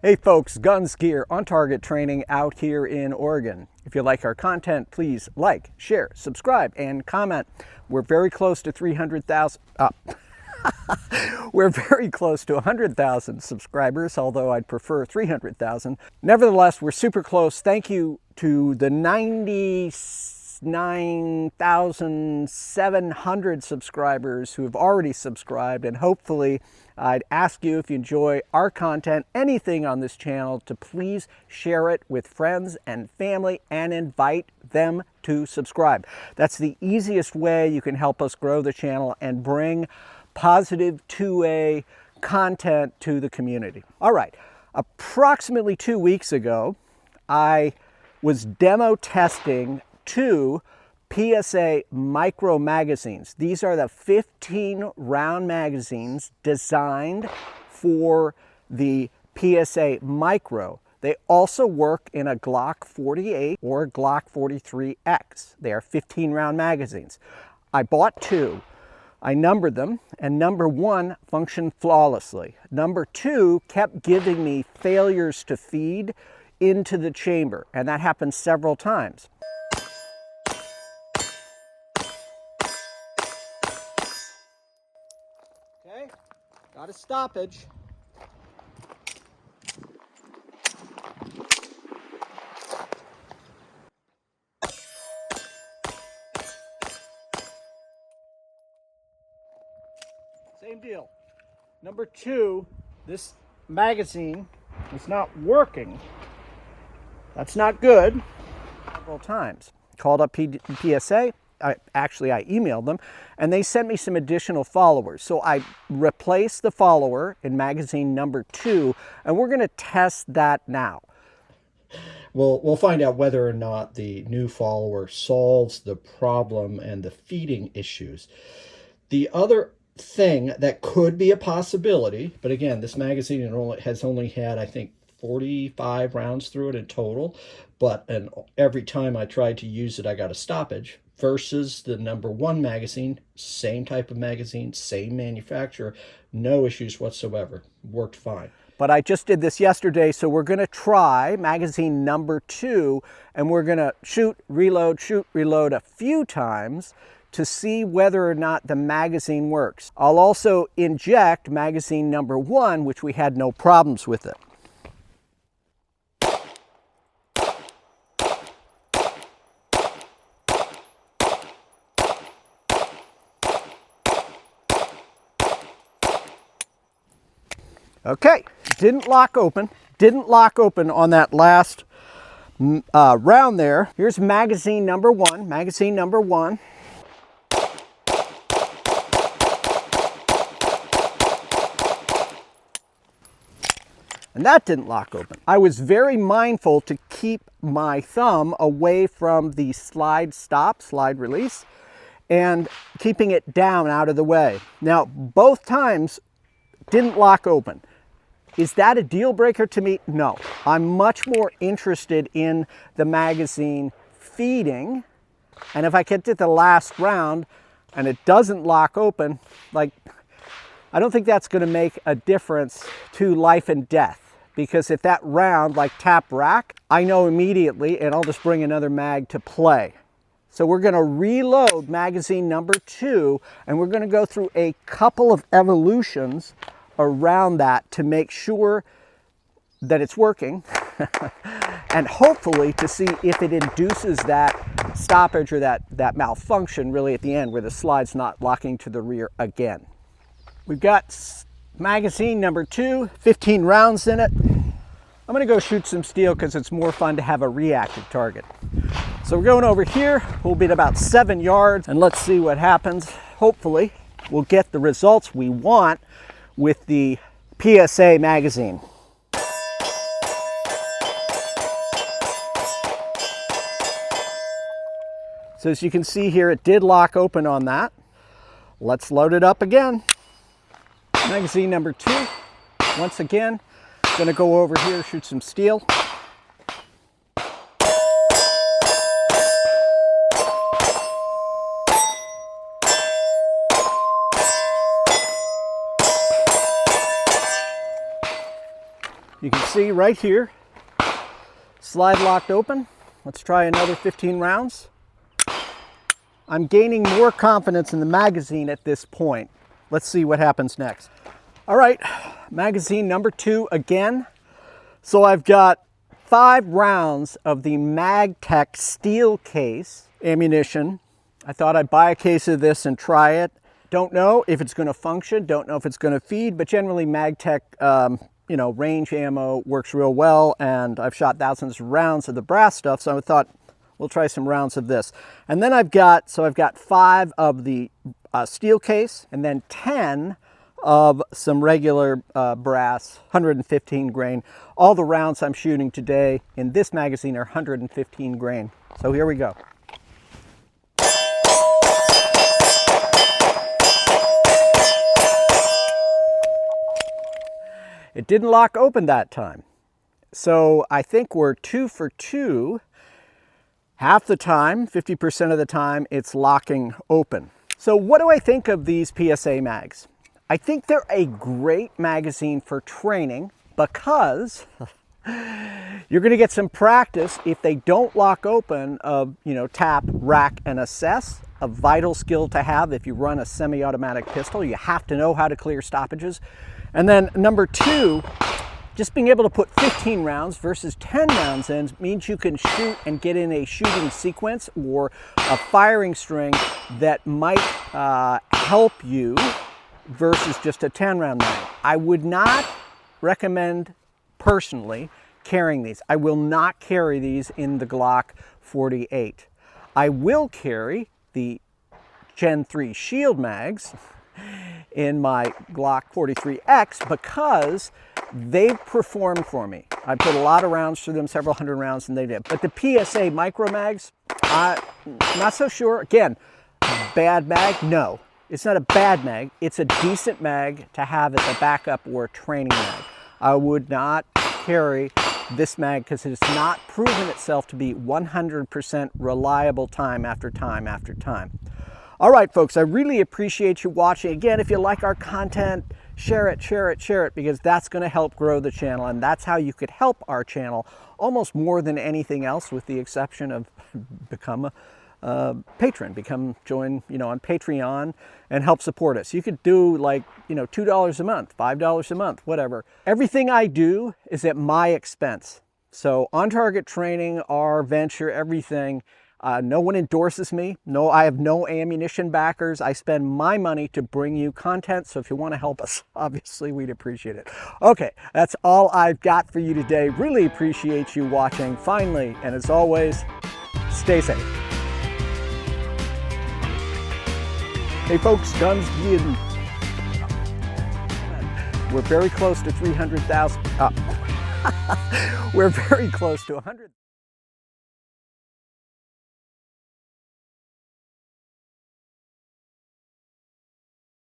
Hey folks, guns, gear, on target training out here in Oregon. If you like our content, please like, share, subscribe, and comment. We're very close to 300,000. We're very close to 100,000 subscribers, although I'd prefer 300,000. Nevertheless, we're super close. Thank you to the 99,700 subscribers who have already subscribed, and hopefully I'd ask you, if you enjoy our content, anything on this channel, to please share it with friends and family and invite them to subscribe. That's the easiest way you can help us grow the channel and bring positive 2A content to the community. All right, approximately 2 weeks ago, I was demo testing two PSA Micro magazines. These are the 15 round magazines designed for the PSA Micro. They also work in a Glock 48 or Glock 43X. They are 15 round magazines. I bought two. I numbered them, and number one functioned flawlessly. Number two kept giving me failures to feed into the chamber, and that happened several times. Okay, got a stoppage. Same deal. Number two, this magazine is not working. That's not good. Several times. Called up PSA. I emailed them, and they sent me some additional followers. So I replaced the follower in magazine number two, and we're going to test that now. We'll find out whether or not the new follower solves the problem and the feeding issues. The other thing that could be a possibility, but again, this magazine has only had, I think, 45 rounds through it in total, but every time I tried to use it, I got a stoppage, versus the number one magazine, same type of magazine, same manufacturer, no issues whatsoever, worked fine. But I just did this yesterday, so we're going to try magazine number two, and we're going to shoot, reload a few times to see whether or not the magazine works. I'll also inject magazine number one, which we had no problems with it. Okay, didn't lock open on that last round there. Here's magazine number one, and that didn't lock open. I was very mindful to keep my thumb away from the slide release, and keeping it down out of the way. Now, both times didn't lock open. Is that a deal breaker to me? No. I'm much more interested in the magazine feeding, and if I get to the last round and it doesn't lock open, I don't think that's going to make a difference to life and death, because if that round, like tap rack, I know immediately, and I'll just bring another mag to play. So we're going to reload magazine number two, and we're going to go through a couple of evolutions around that to make sure that it's working and hopefully to see if it induces that stoppage or that malfunction really at the end, where the slide's not locking to the rear again. We've got magazine number two, 15 rounds in it. I'm going to go shoot some steel because it's more fun to have a reactive target. So we're going over here. We'll be at about 7 yards, and let's see what happens. Hopefully we'll get the results we want with the PSA magazine. So as you can see here, it did lock open on that. Let's load it up again. Magazine number two. Once again, gonna go over here, shoot some steel. You can see right here, slide locked open. Let's try another 15 rounds. I'm gaining more confidence in the magazine at this point. Let's see what happens next. All right, magazine number 2 again. So I've got 5 rounds of the MagTech steel case ammunition. I thought I'd buy a case of this and try it. Don't know if it's going to function, don't know if it's going to feed, but generally MagTech range ammo works real well, and I've shot thousands of rounds of the brass stuff, so I thought we'll try some rounds of this. And then I've got 5 of the steel case, and then 10 of some regular brass, 115 grain. All the rounds I'm shooting today in this magazine are 115 grain. So here we go. It didn't lock open that time. So I think we're 2 for 2. Half the time, 50% of the time, it's locking open. So what do I think of these PSA mags? I think they're a great magazine for training because you're going to get some practice if they don't lock open of, tap, rack, and assess. A vital skill to have if you run a semi-automatic pistol. You have to know how to clear stoppages. And then number 2, just being able to put 15 rounds versus 10 rounds in means you can shoot and get in a shooting sequence or a firing string that might help you versus just a 10-round mag. I would not recommend personally carrying these. I will not carry these in the Glock 48. I will carry the Gen 3 shield mags in my Glock 43X because they've performed for me. I put a lot of rounds through them, several hundred rounds, and they did. But the PSA Micro mags, not so sure. Again, bad mag? No. It's not a bad mag. It's a decent mag to have as a backup or a training mag. I would not carry this mag because it has not proven itself to be 100% reliable time after time after time. All right, folks, I really appreciate you watching. Again, if you like our content, share it, share it, share it, because that's going to help grow the channel, and that's how you could help our channel almost more than anything else, with the exception of become a patron, join on Patreon and help support us. You could do like $2 a month, $5 a month, whatever. Everything I do is at my expense. So on target training, our venture, everything. No one endorses me. No, I have no ammunition backers. I spend my money to bring you content. So if you want to help us, obviously we'd appreciate it. Okay, that's all I've got for you today. Really appreciate you watching. Finally, and as always, stay safe. Hey folks, guns being... We're very close to 300,000. We're very close to 100.